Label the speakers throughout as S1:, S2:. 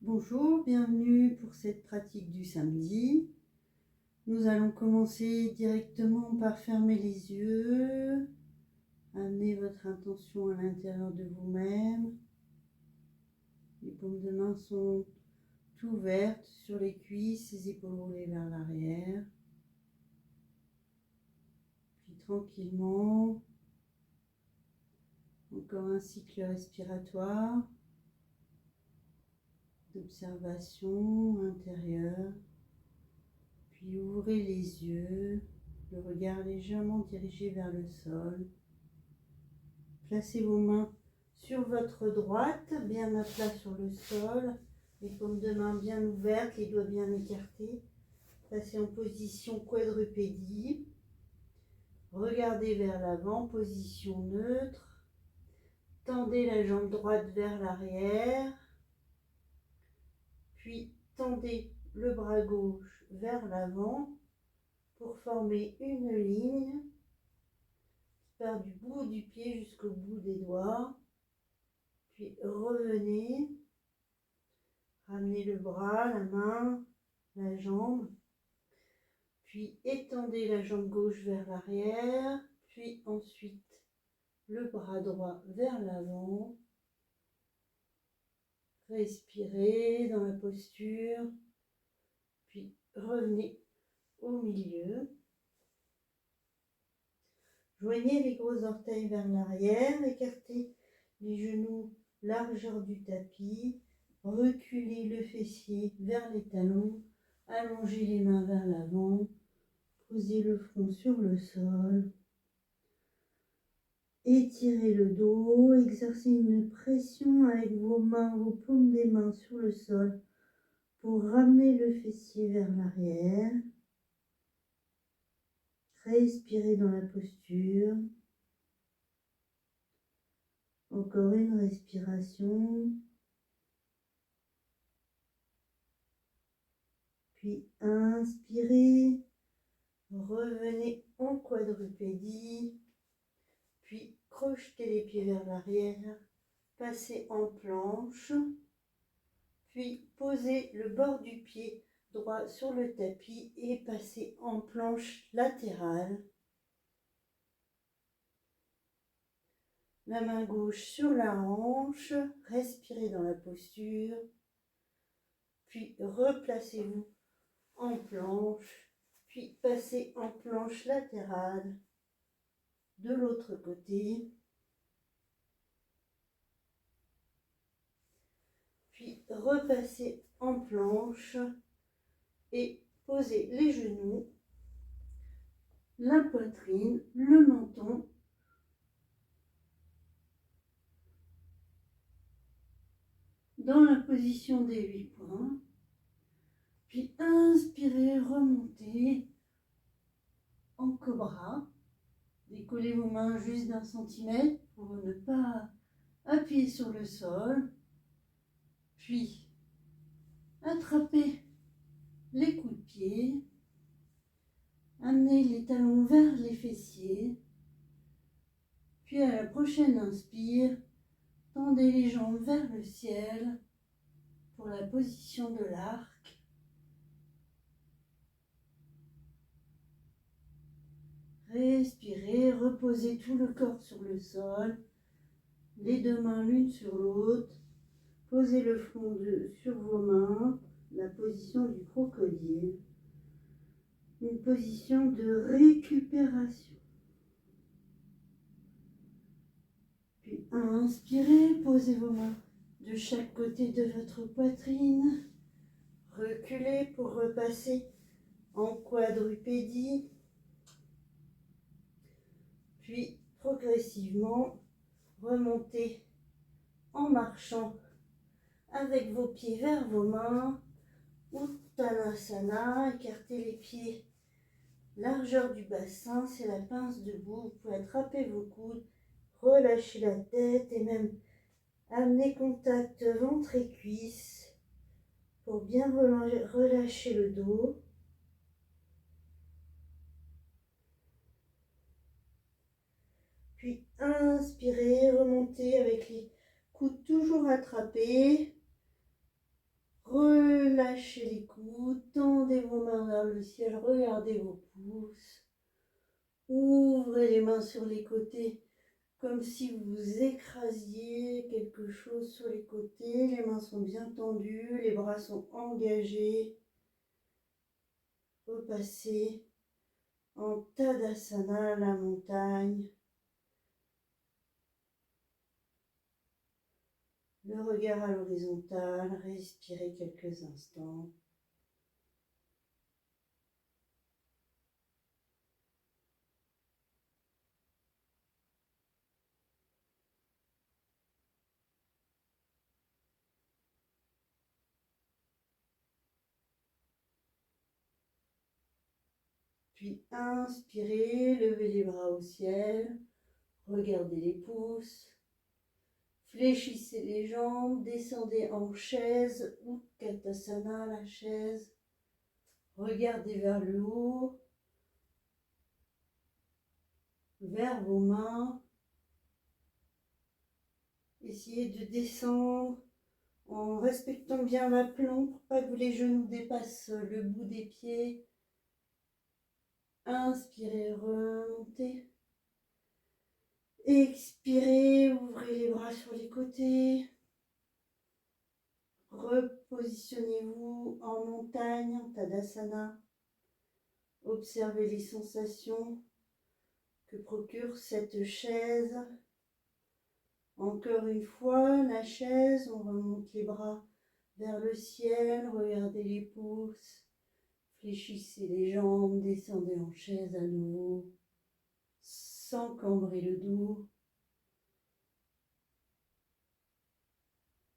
S1: Bonjour, bienvenue pour cette pratique du samedi. Nous allons commencer directement par fermer les yeux, amener votre intention à l'intérieur de vous-même. Les paumes de main sont ouvertes sur les cuisses, les épaules roulées vers l'arrière. Puis tranquillement, encore un cycle respiratoire d'observation intérieure. Puis ouvrez les yeux, le regard légèrement dirigé vers le sol. Placez vos mains sur votre droite, bien à plat sur le sol, les paumes de main bien ouvertes, les doigts bien écartés. Passez en position quadrupédie. Regardez vers l'avant, position neutre. Tendez la jambe droite vers l'arrière. Puis tendez le bras gauche vers l'avant pour former une ligne qui part du bout du pied jusqu'au bout des doigts. Puis revenez, ramenez le bras, la main, la jambe. Puis étendez la jambe gauche vers l'arrière. Puis ensuite le bras droit vers l'avant. Respirez dans la posture. Puis revenez au milieu. Joignez les gros orteils vers l'arrière. Écartez les genoux largeur du tapis. Reculez le fessier vers les talons. Allongez les mains vers l'avant. Posez le front sur le sol. Étirez le dos. Exercez une pression avec vos mains, vos paumes des mains sur le sol pour ramener le fessier vers l'arrière. Respirez dans la posture. Encore une respiration. Puis inspirez. Revenez en quadrupédie. Puis crochetez les pieds vers l'arrière. Passez en planche. Puis posez le bord du pied droit sur le tapis et passez en planche latérale. La main gauche sur la hanche, respirez dans la posture, puis replacez-vous en planche, puis passez en planche latérale de l'autre côté. Puis repassez en planche et posez les genoux, la poitrine, le menton dans la position des 8 points. Puis inspirez, remontez en cobra. Décollez vos mains juste d'1 centimètre pour ne pas appuyer sur le sol. Puis attrapez les coups de pied. Amenez les talons vers les fessiers. Puis à la prochaine inspire, tendez les jambes vers le ciel pour la position de l'arc. Respirez, reposez tout le corps sur le sol, les deux mains l'une sur l'autre. Posez le front sur vos mains, la position du crocodile. Une position de récupération. Puis inspirez, posez vos mains de chaque côté de votre poitrine. Reculez pour repasser en quadrupédie. Puis progressivement, remontez en marchant avec vos pieds vers vos mains. Uttanasana, écartez les pieds, largeur du bassin, c'est la pince debout. Vous pouvez attraper vos coudes, relâcher la tête et même amener contact ventre et cuisse pour bien relâcher le dos. Puis inspirez, remontez avec les coudes toujours attrapés. Relâchez les coudes, tendez vos mains vers le ciel, regardez vos pouces. Ouvrez les mains sur les côtés, comme si vous écrasiez quelque chose sur les côtés. Les mains sont bien tendues, les bras sont engagés. Repassez en Tadasana, la montagne. Le regard à l'horizontale, respirez quelques instants. Puis inspirez, levez les bras au ciel, regardez les pouces. Fléchissez les jambes, descendez en chaise ou Utkatasana, la chaise. Regardez vers le haut, vers vos mains. Essayez de descendre en respectant bien l'aplomb pour pas que les genoux dépassent le bout des pieds. Inspirez, remontez. Expirez, ouvrez les bras sur les côtés. Repositionnez-vous en montagne, en Tadasana. Observez les sensations que procure cette chaise. Encore une fois, la chaise, on remonte les bras vers le ciel, regardez les pouces, fléchissez les jambes, descendez en chaise à nouveau, sans cambrer le dos.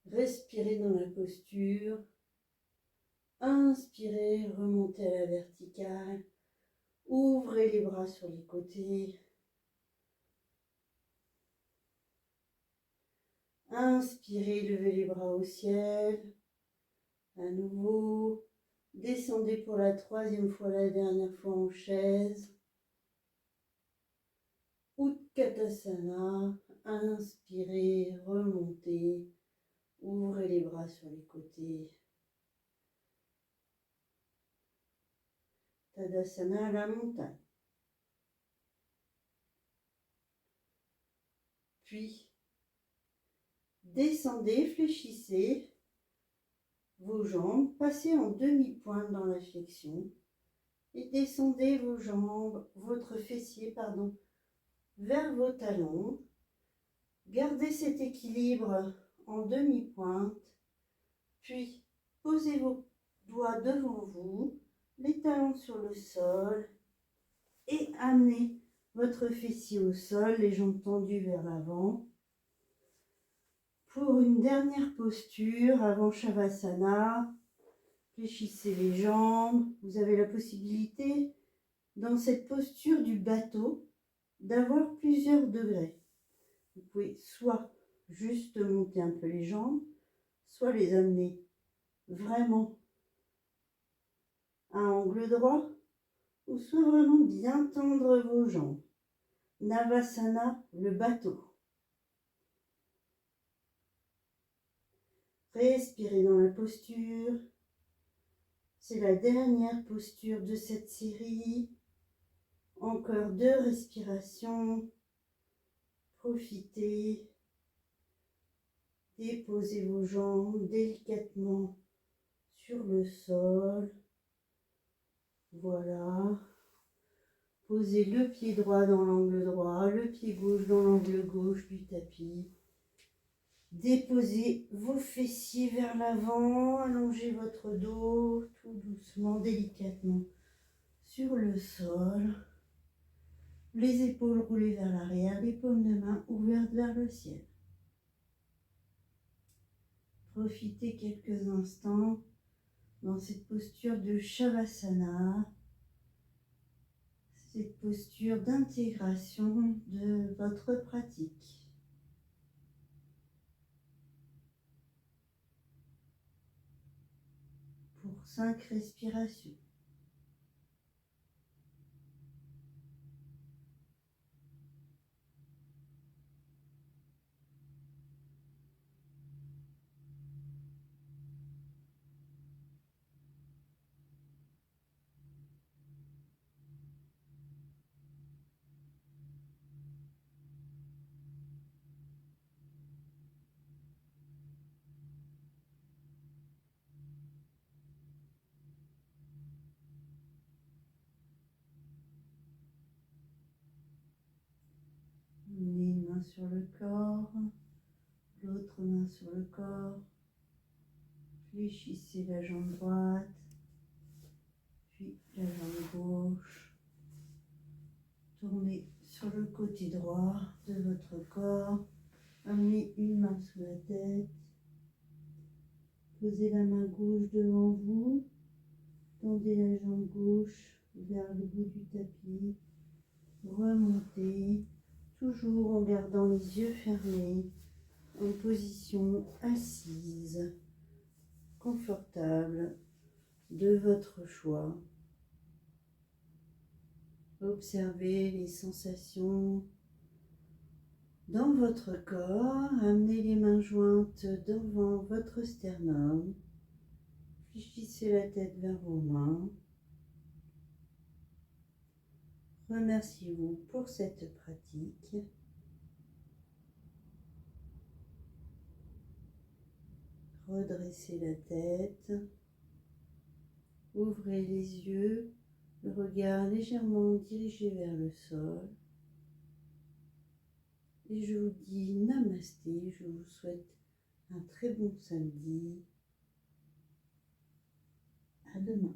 S1: Respirez dans la posture. Inspirez, remontez à la verticale. Ouvrez les bras sur les côtés. Inspirez, levez les bras au ciel. À nouveau, descendez pour la troisième fois, la dernière fois en chaise. Utkatasana. Inspirez, remontez. Ouvrez les bras sur les côtés. Tadasana, la montagne. Puis, descendez, fléchissez vos jambes, passez en demi-pointe dans la flexion et descendez vos jambes, votre fessier, pardon, vers vos talons. Gardez cet équilibre en demi-pointe, puis posez vos doigts devant vous, les talons sur le sol et amenez votre fessier au sol, les jambes tendues vers l'avant. Pour une dernière posture avant Shavasana, fléchissez les jambes. Vous avez la possibilité, dans cette posture du bateau, d'avoir plusieurs degrés. Vous pouvez soit juste monter un peu les jambes, soit les amener vraiment à angle droit, ou soit vraiment bien tendre vos jambes. Navasana, le bateau. Respirez dans la posture. C'est la dernière posture de cette série. Encore 2 respirations. Profitez. Déposez vos jambes délicatement sur le sol. Voilà. Posez le pied droit dans l'angle droit, le pied gauche dans l'angle gauche du tapis. Déposez vos fessiers vers l'avant, allongez votre dos tout doucement, délicatement sur le sol. Les épaules roulées vers l'arrière, les paumes de main ouvertes vers le ciel. Profitez quelques instants dans cette posture de Shavasana, cette posture d'intégration de votre pratique. Pour 5 respirations. sur le corps, l'autre main sur le corps. Fléchissez la jambe droite, puis la jambe gauche. Tournez sur le côté droit de votre corps. Amenez une main sous la tête. Posez la main gauche devant vous. Tendez la jambe gauche vers le bout du tapis. Remontez, toujours en gardant les yeux fermés, en position assise, confortable, de votre choix. Observez les sensations dans votre corps. Amenez les mains jointes devant votre sternum. Fléchissez la tête vers vos mains. Remerciez-vous pour cette pratique. Redressez la tête. Ouvrez les yeux, le regard légèrement dirigé vers le sol. Et je vous dis namasté, je vous souhaite un très bon samedi. À demain.